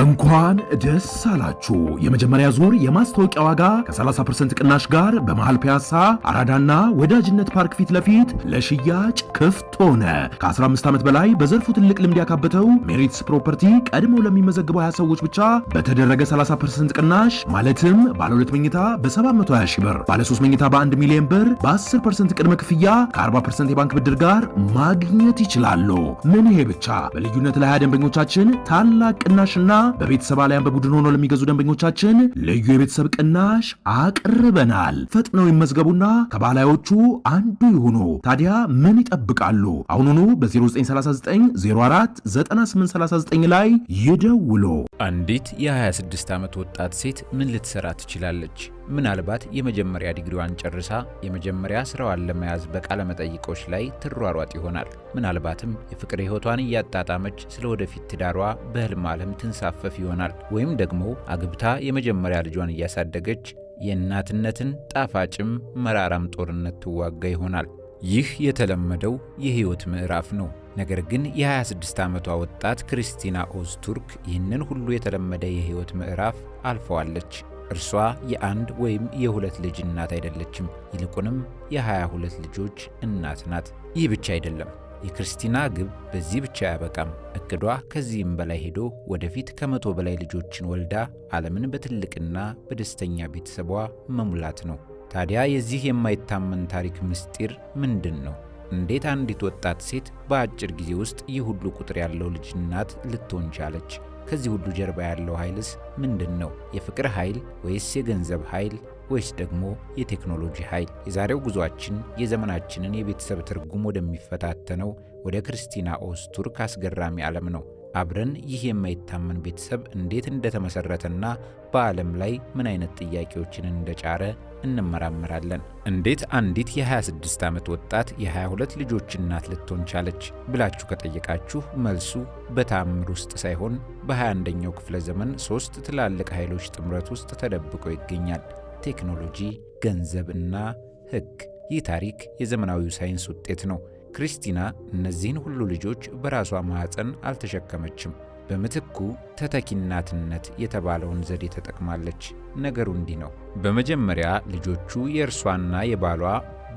እንኳን ደስ አላችሁ! የመጀመሪያ ዙር የማስታወቂያ ዋጋ ከ30% ቅናሽ ጋር በመሃል ፒያሳ አራዳና ወዳጅነት ፓርክ ፊት ለፊት ለሽያጭ ክፍት ሆነ። ከ15 ዓመት በላይ በዘርፉ ትልቅ ልምድ ያካበተው ሜሪትስ ፕሮፐርቲ ቀድሞ ለሚመዘግቡ 20 ሰዎች ብቻ በተደረገ 30% ቅናሽ ማለትም ባለ 2 መኝታ በ720 ሺህ ብር፣ ባለ 3 መኝታ በ1 ሚሊዮን ብር በ10% ቅድመ ክፍያ ከ40% የባንክ ብድር ጋር ማግኘት ይችላሉ። ምን ይሄ ብቻ! በልዩነት ለ20 ደንበኞቻችን ታላቅ ቅናሽና በቤተሰብ አሊያም በቡድን ሆኖ ለሚገዙ ደንበኞቻችን ልዩ የቤተሰብ ቅናሽ አቅርበናል። ፈጥነው ይመዝገቡና ከባላዮቹ አንዱ ይሁኑ። ታዲያ ምን ይጠብቃሉ? አሁኑኑ በ0939 04 9839 ላይ ይደውሉ። አንዲት የ26 ዓመት ወጣት ሴት ምን ልትሰራ ትችላለች? ምናልባት የመጀመሪያ ዲግሪዋን ጨርሳ የመጀመሪያ ስራዋን ለመያዝ በቃለ መጠይቆች ላይ ትሯሯጥ ይሆናል። ምናልባትም የፍቅር ሕይወቷን እያጣጣመች ስለ ወደፊት ትዳሯ በህልም ዓለም ትንሳፈፍ ይሆናል። ወይም ደግሞ አግብታ የመጀመሪያ ልጇን እያሳደገች የእናትነትን ጣፋጭም መራራም ጦርነት ትዋጋ ይሆናል። ይህ የተለመደው የህይወት ምዕራፍ ነው። ነገር ግን የ26 ዓመቷ ወጣት ክርስቲና ኦዝቱርክ ይህንን ሁሉ የተለመደ የህይወት ምዕራፍ አልፈዋለች። እርሷ የአንድ ወይም የሁለት ልጅ እናት አይደለችም፣ ይልቁንም የ22 ልጆች እናት ናት። ይህ ብቻ አይደለም። የክርስቲና ግብ በዚህ ብቻ አያበቃም። እቅዷ ከዚህም በላይ ሄዶ ወደፊት ከ100 በላይ ልጆችን ወልዳ ዓለምን በትልቅና በደስተኛ ቤተሰቧ መሙላት ነው። ታዲያ የዚህ የማይታመን ታሪክ ምስጢር ምንድን ነው? እንዴት አንዲት ወጣት ሴት በአጭር ጊዜ ውስጥ ይህ ሁሉ ቁጥር ያለው ልጅ እናት ልትሆን ቻለች? ከዚህ ሁሉ ጀርባ ያለው ኃይልስ ምንድን ነው? የፍቅር ኃይል ወይስ የገንዘብ ኃይል ወይስ ደግሞ የቴክኖሎጂ ኃይል? የዛሬው ጉዟችን የዘመናችንን የቤተሰብ ትርጉም ወደሚፈታተነው ወደ ክርስቲና ኦዝቱርክ አስገራሚ ዓለም ነው። አብረን ይህ የማይታመን ቤተሰብ እንዴት እንደተመሰረተና በዓለም ላይ ምን አይነት ጥያቄዎችን እንደጫረ እንመራመራለን። እንዴት አንዲት የ26 ዓመት ወጣት የ22 ልጆች እናት ልትሆን ቻለች ብላችሁ ከጠየቃችሁ መልሱ በተአምር ውስጥ ሳይሆን በ21ኛው ክፍለ ዘመን 3 ትላልቅ ኃይሎች ጥምረት ውስጥ ተደብቆ ይገኛል። ቴክኖሎጂ፣ ገንዘብ እና ሕግ። ይህ ታሪክ የዘመናዊው ሳይንስ ውጤት ነው። ክርስቲና እነዚህን ሁሉ ልጆች በራሷ ማኅፀን አልተሸከመችም። በምትኩ ተተኪ እናትነት የተባለውን ዘዴ ተጠቅማለች። ነገሩ እንዲህ ነው። በመጀመሪያ ልጆቹ የእርሷና የባሏ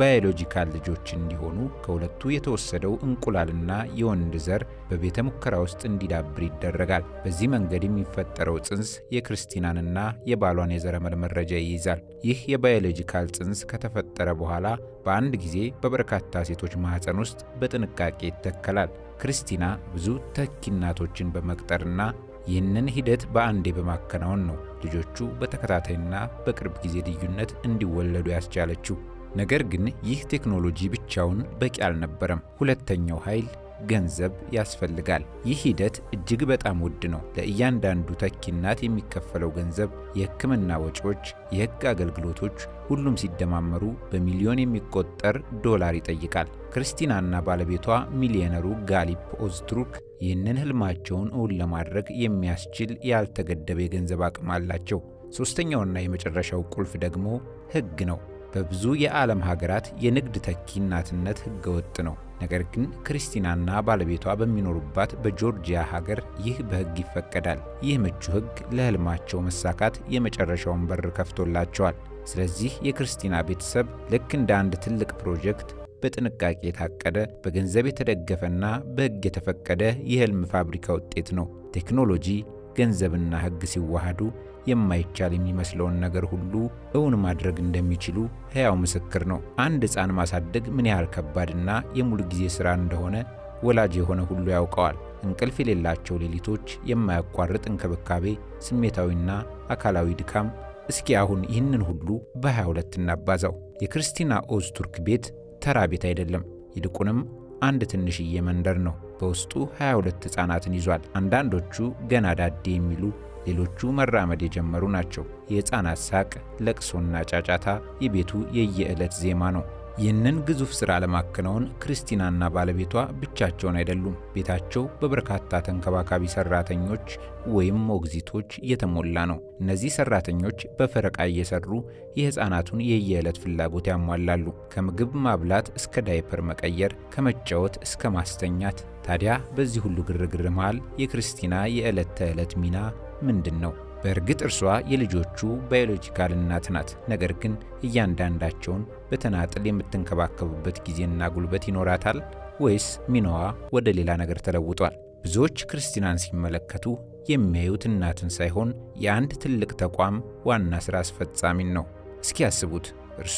ባዮሎጂካል ልጆች እንዲሆኑ ከሁለቱ የተወሰደው እንቁላልና የወንድ ዘር በቤተ ሙከራ ውስጥ እንዲዳብር ይደረጋል። በዚህ መንገድ የሚፈጠረው ጽንስ የክርስቲናንና የባሏን የዘረመል መረጃ ይይዛል። ይህ የባዮሎጂካል ጽንስ ከተፈጠረ በኋላ በአንድ ጊዜ በበርካታ ሴቶች ማኅፀን ውስጥ በጥንቃቄ ይተከላል። ክርስቲና ብዙ ተኪ እናቶችን በመቅጠርና ይህንን ሂደት በአንዴ በማከናወን ነው ልጆቹ በተከታታይና በቅርብ ጊዜ ልዩነት እንዲወለዱ ያስቻለችው። ነገር ግን ይህ ቴክኖሎጂ ብቻውን በቂ አልነበረም። ሁለተኛው ኃይል ገንዘብ ያስፈልጋል። ይህ ሂደት እጅግ በጣም ውድ ነው። ለእያንዳንዱ ተኪ እናት የሚከፈለው ገንዘብ፣ የሕክምና ወጪዎች፣ የሕግ አገልግሎቶች ሁሉም ሲደማመሩ በሚሊዮን የሚቆጠር ዶላር ይጠይቃል። ክርስቲናና ባለቤቷ ሚሊዮነሩ ጋሊፕ ኦዝቱርክ ይህንን ህልማቸውን እውን ለማድረግ የሚያስችል ያልተገደበ የገንዘብ አቅም አላቸው። ሦስተኛውና የመጨረሻው ቁልፍ ደግሞ ሕግ ነው። በብዙ የዓለም ሀገራት የንግድ ተኪ እናትነት ሕገወጥ ነው። ነገር ግን ክርስቲናና ባለቤቷ በሚኖሩባት በጆርጂያ ሀገር ይህ በሕግ ይፈቀዳል። ይህ ምቹ ሕግ ለህልማቸው መሳካት የመጨረሻውን በር ከፍቶላቸዋል። ስለዚህ የክርስቲና ቤተሰብ ልክ እንደ አንድ ትልቅ ፕሮጀክት በጥንቃቄ የታቀደ፣ በገንዘብ የተደገፈና በሕግ የተፈቀደ የህልም ፋብሪካ ውጤት ነው። ቴክኖሎጂ፣ ገንዘብና ሕግ ሲዋሃዱ የማይቻል የሚመስለውን ነገር ሁሉ እውን ማድረግ እንደሚችሉ ሕያው ምስክር ነው። አንድ ሕፃን ማሳደግ ምን ያህል ከባድና የሙሉ ጊዜ ሥራ እንደሆነ ወላጅ የሆነ ሁሉ ያውቀዋል። እንቅልፍ የሌላቸው ሌሊቶች፣ የማያቋርጥ እንክብካቤ፣ ስሜታዊና አካላዊ ድካም። እስኪ አሁን ይህንን ሁሉ በ22 እናባዛው። የክርስቲና ኦዝቱርክ ቤት ተራ ቤት አይደለም፣ ይልቁንም አንድ ትንሽዬ መንደር ነው። በውስጡ 22 ሕፃናትን ይዟል። አንዳንዶቹ ገና ዳዴ የሚሉ፣ ሌሎቹ መራመድ የጀመሩ ናቸው። የሕፃናት ሳቅ፣ ለቅሶና ጫጫታ የቤቱ የየዕለት ዜማ ነው። ይህንን ግዙፍ ሥራ ለማከናወን ክርስቲናና ባለቤቷ ብቻቸውን አይደሉም። ቤታቸው በበርካታ ተንከባካቢ ሠራተኞች ወይም ሞግዚቶች የተሞላ ነው። እነዚህ ሠራተኞች በፈረቃ እየሰሩ የሕፃናቱን የየዕለት ፍላጎት ያሟላሉ። ከምግብ ማብላት እስከ ዳይፐር መቀየር፣ ከመጫወት እስከ ማስተኛት። ታዲያ በዚህ ሁሉ ግርግር መሃል የክርስቲና የዕለት ተዕለት ሚና ምንድን ነው? በእርግጥ እርሷ የልጆቹ ባዮሎጂካል እናት ናት። ነገር ግን እያንዳንዳቸውን በተናጥል የምትንከባከቡበት ጊዜና ጉልበት ይኖራታል ወይስ ሚናዋ ወደ ሌላ ነገር ተለውጧል? ብዙዎች ክርስቲናን ሲመለከቱ የሚያዩት እናትን ሳይሆን የአንድ ትልቅ ተቋም ዋና ሥራ አስፈጻሚን ነው። እስኪ ያስቡት። እርሷ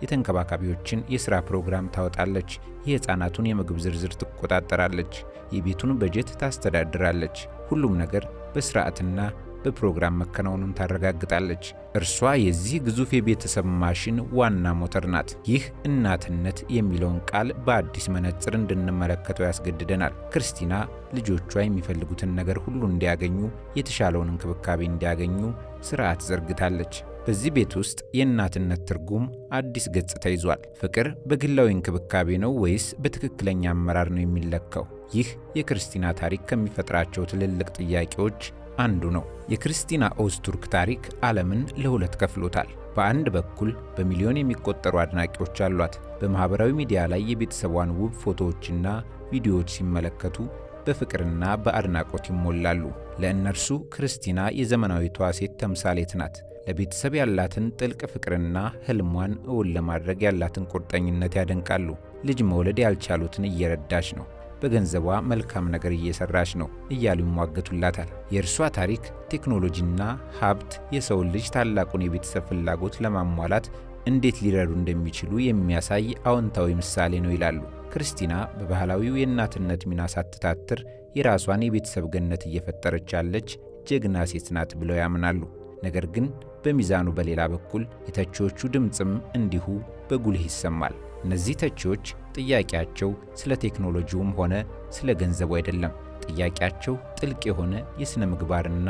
የተንከባካቢዎችን የሥራ ፕሮግራም ታወጣለች፣ የሕፃናቱን የምግብ ዝርዝር ትቆጣጠራለች፣ የቤቱን በጀት ታስተዳድራለች። ሁሉም ነገር በሥርዓትና በፕሮግራም መከናወኑን ታረጋግጣለች። እርሷ የዚህ ግዙፍ የቤተሰብ ማሽን ዋና ሞተር ናት። ይህ እናትነት የሚለውን ቃል በአዲስ መነጽር እንድንመለከተው ያስገድደናል። ክርስቲና ልጆቿ የሚፈልጉትን ነገር ሁሉ እንዲያገኙ፣ የተሻለውን እንክብካቤ እንዲያገኙ ሥርዓት ዘርግታለች። በዚህ ቤት ውስጥ የእናትነት ትርጉም አዲስ ገጽታ ይዟል። ፍቅር በግላዊ እንክብካቤ ነው ወይስ በትክክለኛ አመራር ነው የሚለካው? ይህ የክርስቲና ታሪክ ከሚፈጥራቸው ትልልቅ ጥያቄዎች አንዱ ነው። የክርስቲና ኦዝቱርክ ታሪክ ዓለምን ለሁለት ከፍሎታል። በአንድ በኩል በሚሊዮን የሚቆጠሩ አድናቂዎች አሏት። በማህበራዊ ሚዲያ ላይ የቤተሰቧን ውብ ፎቶዎችና ቪዲዮዎች ሲመለከቱ በፍቅርና በአድናቆት ይሞላሉ። ለእነርሱ ክርስቲና የዘመናዊቷ ሴት ተምሳሌት ናት። ለቤተሰብ ያላትን ጥልቅ ፍቅርና ህልሟን እውን ለማድረግ ያላትን ቁርጠኝነት ያደንቃሉ። ልጅ መውለድ ያልቻሉትን እየረዳች ነው፣ በገንዘቧ መልካም ነገር እየሰራች ነው እያሉ ይሟገቱላታል። የእርሷ ታሪክ ቴክኖሎጂና ሀብት የሰውን ልጅ ታላቁን የቤተሰብ ፍላጎት ለማሟላት እንዴት ሊረዱ እንደሚችሉ የሚያሳይ አዎንታዊ ምሳሌ ነው ይላሉ። ክርስቲና በባህላዊው የእናትነት ሚና ሳትታትር የራሷን የቤተሰብ ገነት እየፈጠረች ያለች ጀግና ሴት ናት ብለው ያምናሉ። ነገር ግን በሚዛኑ በሌላ በኩል የተቺዎቹ ድምፅም እንዲሁ በጉልህ ይሰማል። እነዚህ ተቺዎች ጥያቄያቸው ስለ ቴክኖሎጂውም ሆነ ስለ ገንዘቡ አይደለም። ጥያቄያቸው ጥልቅ የሆነ የሥነ ምግባርና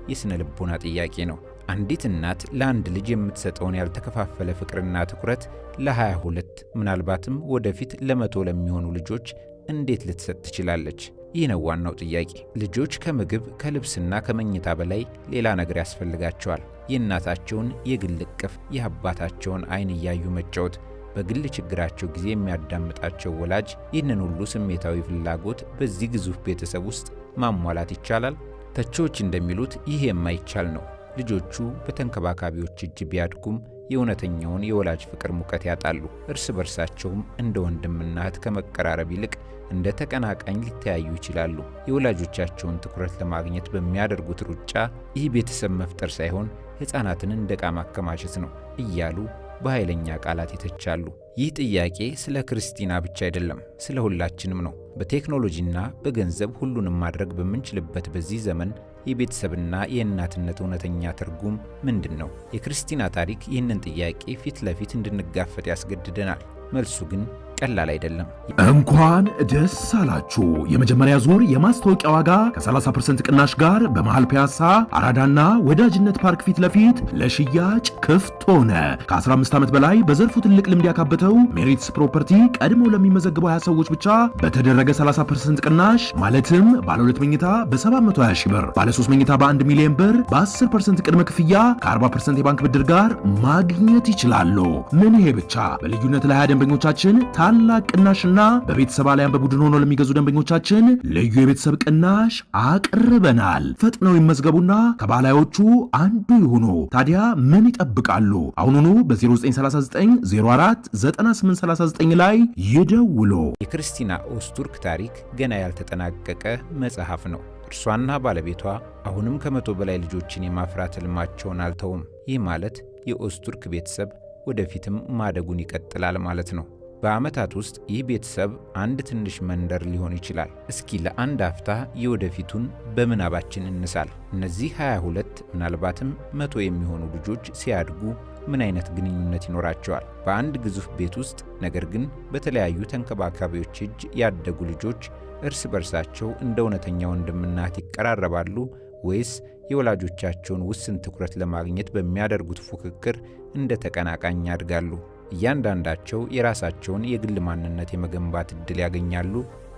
የሥነ ልቦና ጥያቄ ነው። አንዲት እናት ለአንድ ልጅ የምትሰጠውን ያልተከፋፈለ ፍቅርና ትኩረት ለ22 ምናልባትም ወደፊት ለ100 ለሚሆኑ ልጆች እንዴት ልትሰጥ ትችላለች? ይህ ነው ዋናው ጥያቄ። ልጆች ከምግብ ከልብስና ከመኝታ በላይ ሌላ ነገር ያስፈልጋቸዋል። የእናታቸውን የግል እቅፍ፣ የአባታቸውን ዓይን እያዩ መጫወት፣ በግል ችግራቸው ጊዜ የሚያዳምጣቸው ወላጅ። ይህንን ሁሉ ስሜታዊ ፍላጎት በዚህ ግዙፍ ቤተሰብ ውስጥ ማሟላት ይቻላል? ተቺዎች እንደሚሉት ይህ የማይቻል ነው። ልጆቹ በተንከባካቢዎች እጅ ቢያድጉም የእውነተኛውን የወላጅ ፍቅር ሙቀት ያጣሉ። እርስ በርሳቸውም እንደ ወንድምና እህት ከመቀራረብ ይልቅ እንደ ተቀናቃኝ ሊተያዩ ይችላሉ። የወላጆቻቸውን ትኩረት ለማግኘት በሚያደርጉት ሩጫ ይህ ቤተሰብ መፍጠር ሳይሆን ሕፃናትን እንደ ዕቃ ማከማቸት ነው እያሉ በኃይለኛ ቃላት ይተቻሉ። ይህ ጥያቄ ስለ ክርስቲና ብቻ አይደለም፣ ስለ ሁላችንም ነው። በቴክኖሎጂና በገንዘብ ሁሉንም ማድረግ በምንችልበት በዚህ ዘመን የቤተሰብና የእናትነት እውነተኛ ትርጉም ምንድን ነው? የክርስቲና ታሪክ ይህንን ጥያቄ ፊት ለፊት እንድንጋፈጥ ያስገድደናል። መልሱ ግን ቀላል አይደለም። እንኳን ደስ አላችሁ! የመጀመሪያ ዙር የማስታወቂያ ዋጋ ከ30% ቅናሽ ጋር በመሃል ፒያሳ አራዳና ወዳጅነት ፓርክ ፊት ለፊት ለሽያጭ ክፍት ሆነ። ከ15 ዓመት በላይ በዘርፉ ትልቅ ልምድ ያካበተው ሜሪትስ ፕሮፐርቲ ቀድመው ለሚመዘግቡ 20 ሰዎች ብቻ በተደረገ 30% ቅናሽ ማለትም ባለ 2 መኝታ በ720 ሺህ ብር፣ ባለ 3 መኝታ በ1 ሚሊዮን ብር በ10% ቅድመ ክፍያ ከ40% የባንክ ብድር ጋር ማግኘት ይችላሉ። ምን ይሄ ብቻ! በልዩነት ለ20 ደንበኞቻችን ታላቅ ቅናሽና በቤተሰብ አሊያም በቡድን ሆኖ ለሚገዙ ደንበኞቻችን ልዩ የቤተሰብ ቅናሽ አቅርበናል። ፈጥነው ይመዝገቡና ከባላዮቹ አንዱ ይሁኑ። ታዲያ ምን ይጠብቃሉ? አሁኑኑ በ0939 04 9839 ላይ ይደውሉ። የክርስቲና ኦዝቱርክ ታሪክ ገና ያልተጠናቀቀ መጽሐፍ ነው። እርሷና ባለቤቷ አሁንም ከ100 በላይ ልጆችን የማፍራት ህልማቸውን አልተውም። ይህ ማለት የኦዝቱርክ ቤተሰብ ወደፊትም ማደጉን ይቀጥላል ማለት ነው። በዓመታት ውስጥ ይህ ቤተሰብ አንድ ትንሽ መንደር ሊሆን ይችላል። እስኪ ለአንድ አፍታ የወደፊቱን በምናባችን እንሳል። እነዚህ 22 ምናልባትም 100 የሚሆኑ ልጆች ሲያድጉ ምን አይነት ግንኙነት ይኖራቸዋል? በአንድ ግዙፍ ቤት ውስጥ ነገር ግን በተለያዩ ተንከባካቢዎች እጅ ያደጉ ልጆች እርስ በርሳቸው እንደ እውነተኛ ወንድምና እህት ይቀራረባሉ ወይስ የወላጆቻቸውን ውስን ትኩረት ለማግኘት በሚያደርጉት ፉክክር እንደ ተቀናቃኝ ያድጋሉ? እያንዳንዳቸው የራሳቸውን የግል ማንነት የመገንባት ዕድል ያገኛሉ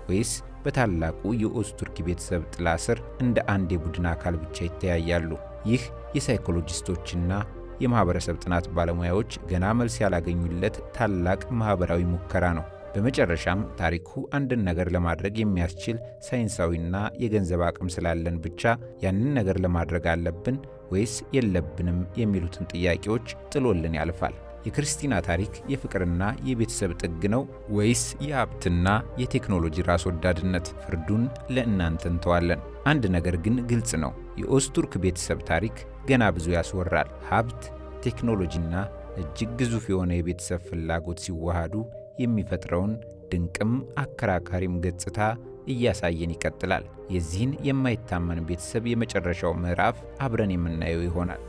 ወይስ በታላቁ የኦዝቱርክ ቤተሰብ ጥላ ስር እንደ አንድ የቡድን አካል ብቻ ይተያያሉ? ይህ የሳይኮሎጂስቶችና የማህበረሰብ ጥናት ባለሙያዎች ገና መልስ ያላገኙለት ታላቅ ማህበራዊ ሙከራ ነው። በመጨረሻም ታሪኩ አንድን ነገር ለማድረግ የሚያስችል ሳይንሳዊና የገንዘብ አቅም ስላለን ብቻ ያንን ነገር ለማድረግ አለብን ወይስ የለብንም የሚሉትን ጥያቄዎች ጥሎልን ያልፋል። የክርስቲና ታሪክ የፍቅርና የቤተሰብ ጥግ ነው ወይስ የሀብትና የቴክኖሎጂ ራስ ወዳድነት? ፍርዱን ለእናንተ እንተዋለን። አንድ ነገር ግን ግልጽ ነው። የኦስቱርክ ቤተሰብ ታሪክ ገና ብዙ ያስወራል። ሀብት፣ ቴክኖሎጂና እጅግ ግዙፍ የሆነ የቤተሰብ ፍላጎት ሲዋሃዱ የሚፈጥረውን ድንቅም አከራካሪም ገጽታ እያሳየን ይቀጥላል። የዚህን የማይታመን ቤተሰብ የመጨረሻው ምዕራፍ አብረን የምናየው ይሆናል።